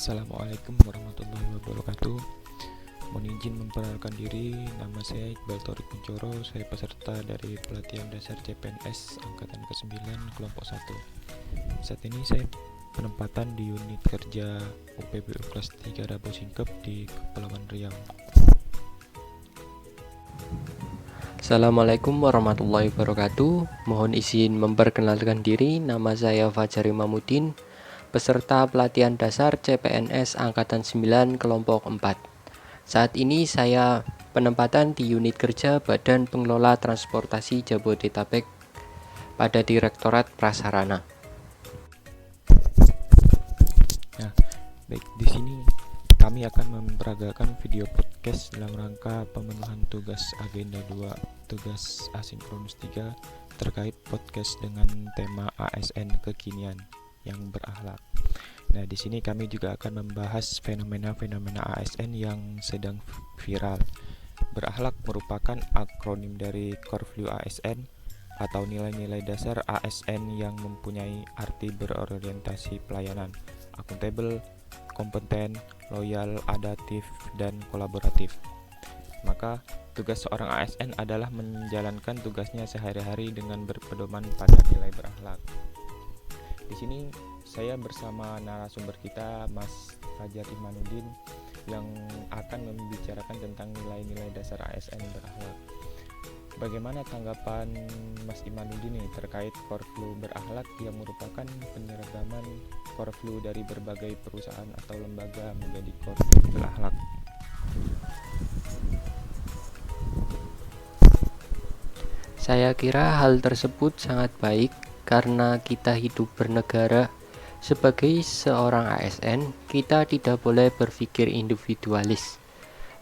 Assalamualaikum warahmatullahi wabarakatuh. Mohon izin memperkenalkan diri, nama saya Iqbal Thorik Kuncoro. Saya peserta dari pelatihan dasar CPNS Angkatan ke-9 kelompok 1. Saat ini saya penempatan di unit kerja UPBU kelas 3 Rabo Singkep di Kepulauan Riau. Assalamualaikum warahmatullahi wabarakatuh. Mohon izin memperkenalkan diri, nama saya Fajar Imamuddin, peserta pelatihan dasar CPNS Angkatan 9 kelompok 4. Saat ini saya penempatan di unit kerja Badan Pengelola Transportasi Jabodetabek pada Direktorat Prasarana. Nah, baik, di sini kami akan memperagakan video podcast dalam rangka pemenuhan tugas agenda 2 tugas asinkronus 3 terkait podcast dengan tema ASN kekinian yang berakhlak. Nah, di sini kami juga akan membahas fenomena-fenomena ASN yang sedang viral. Berakhlak merupakan akronim dari Core Value ASN atau nilai-nilai dasar ASN yang mempunyai arti berorientasi pelayanan, akuntabel, kompeten, loyal, adaptif, dan kolaboratif. Maka tugas seorang ASN adalah menjalankan tugasnya sehari-hari dengan berpedoman pada nilai berakhlak. Di sini saya bersama narasumber kita Mas Fajar Imamuddin yang akan membicarakan tentang nilai-nilai dasar ASN berakhlak. Bagaimana tanggapan Mas Imamuddin terkait Core Value berakhlak yang merupakan penyeragaman Core Value dari berbagai perusahaan atau lembaga menjadi Core Value berakhlak? Saya kira hal tersebut sangat baik karena kita hidup bernegara. Sebagai seorang ASN, kita tidak boleh berpikir individualis.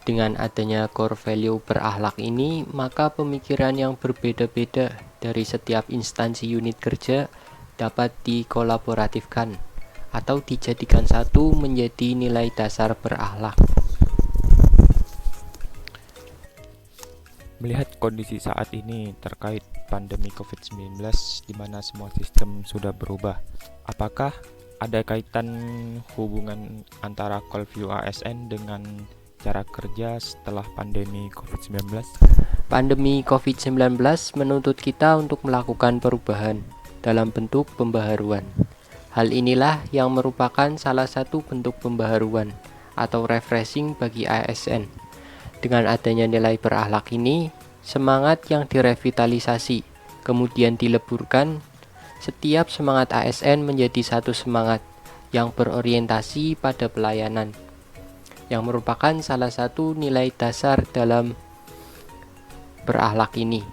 Dengan adanya core value berakhlak ini, maka pemikiran yang berbeda-beda dari setiap instansi unit kerja dapat dikolaboratifkan atau dijadikan satu menjadi nilai dasar berakhlak. Melihat kondisi saat ini terkait pandemi COVID-19 di mana semua sistem sudah berubah, apakah ada kaitan hubungan antara Core Value ASN dengan cara kerja setelah pandemi COVID-19? Pandemi COVID-19 menuntut kita untuk melakukan perubahan dalam bentuk pembaharuan. Hal inilah yang merupakan salah satu bentuk pembaharuan atau refreshing bagi ASN. Dengan adanya nilai berakhlak ini, semangat yang direvitalisasi, kemudian dileburkan. Setiap semangat ASN menjadi satu semangat yang berorientasi pada pelayanan, yang merupakan salah satu nilai dasar dalam berakhlak ini.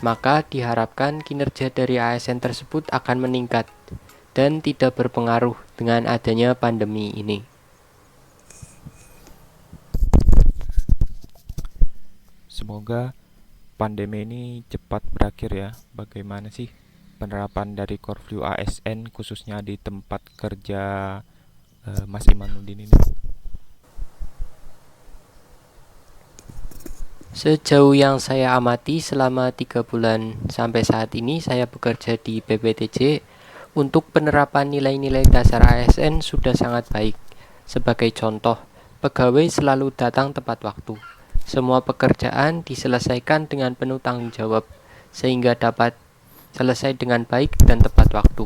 Maka diharapkan kinerja dari ASN tersebut akan meningkat dan tidak berpengaruh dengan adanya pandemi ini. Semoga pandemi ini cepat berakhir ya. Bagaimana sih penerapan dari Core Value ASN khususnya di tempat kerja Mas Imamuddin ini? Sejauh yang saya amati selama 3 bulan sampai saat ini saya bekerja di PPTJ, untuk penerapan nilai-nilai dasar ASN sudah sangat baik. Sebagai contoh, pegawai selalu datang tepat waktu. Semua pekerjaan diselesaikan dengan penuh tanggung jawab, sehingga dapat selesai dengan baik dan tepat waktu.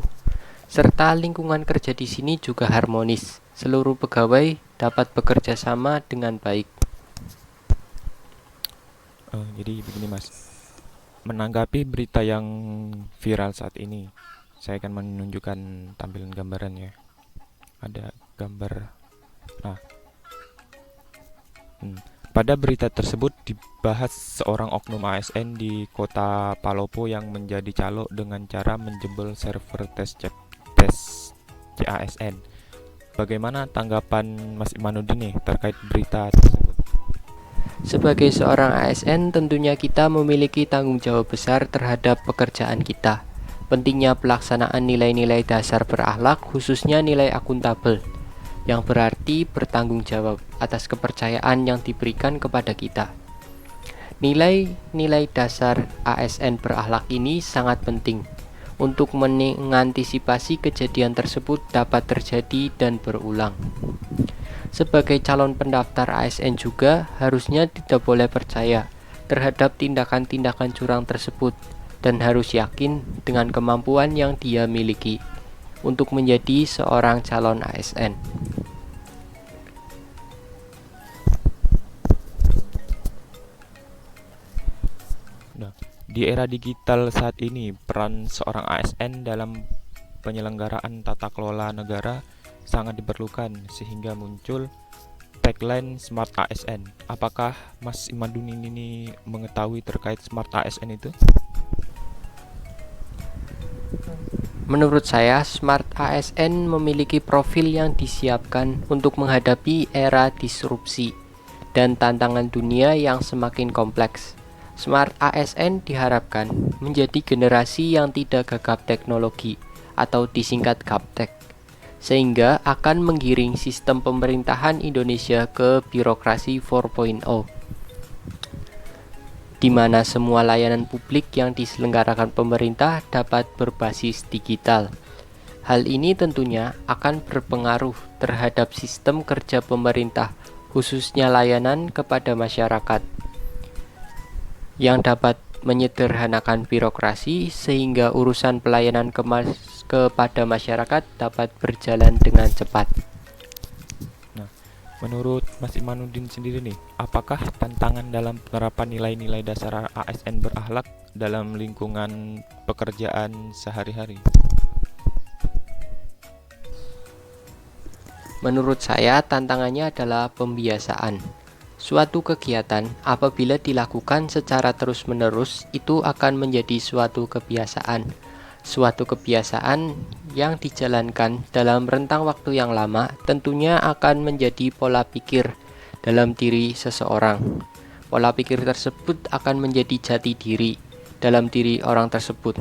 Serta lingkungan kerja di sini juga harmonis. Seluruh pegawai dapat bekerja sama dengan baik. Jadi begini Mas, menanggapi berita yang viral saat ini, saya akan menunjukkan tampilan gambarannya. Ada gambar. Nah, pada berita tersebut dibahas seorang oknum ASN di kota Palopo yang menjadi calo dengan cara menjebol server tes CASN. Bagaimana tanggapan Mas Imamuddin terkait berita tersebut? Sebagai seorang ASN, tentunya kita memiliki tanggung jawab besar terhadap pekerjaan kita. Pentingnya pelaksanaan nilai-nilai dasar berakhlak, khususnya nilai akuntabel, yang berarti bertanggung jawab atas kepercayaan yang diberikan kepada kita. Nilai-nilai dasar ASN berakhlak ini sangat penting untuk mengantisipasi kejadian tersebut dapat terjadi dan berulang. Sebagai calon pendaftar ASN juga harusnya tidak boleh percaya terhadap tindakan-tindakan curang tersebut dan harus yakin dengan kemampuan yang dia miliki untuk menjadi seorang calon ASN. Nah, di era digital saat ini, peran seorang ASN dalam penyelenggaraan tata kelola negara sangat diperlukan sehingga muncul tagline Smart ASN. Apakah Mas Imadun ini mengetahui terkait Smart ASN itu? Menurut saya, Smart ASN memiliki profil yang disiapkan untuk menghadapi era disrupsi dan tantangan dunia yang semakin kompleks. Smart ASN diharapkan menjadi generasi yang tidak gagap teknologi atau disingkat gaptek, sehingga akan menggiring sistem pemerintahan Indonesia ke birokrasi 4.0, di mana semua layanan publik yang diselenggarakan pemerintah dapat berbasis digital. Hal ini tentunya akan berpengaruh terhadap sistem kerja pemerintah, khususnya layanan kepada masyarakat, yang dapat menyederhanakan birokrasi sehingga urusan pelayanan kepada masyarakat dapat berjalan dengan cepat. Menurut Mas Imanuddin sendiri nih, apakah tantangan dalam penerapan nilai-nilai dasar ASN berakhlak dalam lingkungan pekerjaan sehari-hari? Menurut saya, tantangannya adalah pembiasaan. Suatu kegiatan apabila dilakukan secara terus-menerus itu akan menjadi suatu kebiasaan. Suatu kebiasaan yang dijalankan dalam rentang waktu yang lama tentunya akan menjadi pola pikir dalam diri seseorang. Pola pikir tersebut akan menjadi jati diri dalam diri orang tersebut.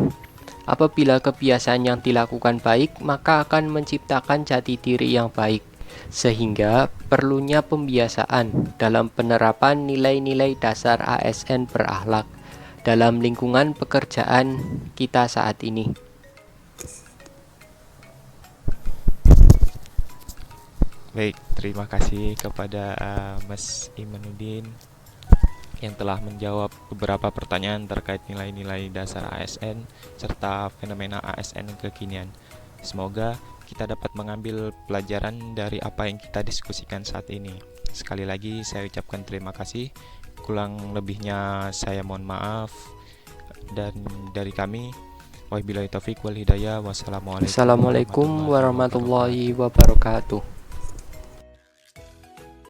Apabila kebiasaan yang dilakukan baik, maka akan menciptakan jati diri yang baik. Sehingga perlunya pembiasaan dalam penerapan nilai-nilai dasar ASN berakhlak dalam lingkungan pekerjaan kita saat ini. Baik, terima kasih kepada Mas Imanuddin yang telah menjawab beberapa pertanyaan terkait nilai-nilai dasar ASN serta fenomena ASN kekinian. Semoga kita dapat mengambil pelajaran dari apa yang kita diskusikan saat ini. Sekali lagi saya ucapkan terima kasih. Kurang lebihnya saya mohon maaf. Dan dari kami, wabillahi taufik wal hidayah. Wassalamualaikum Assalamualaikum warahmatullahi wabarakatuh.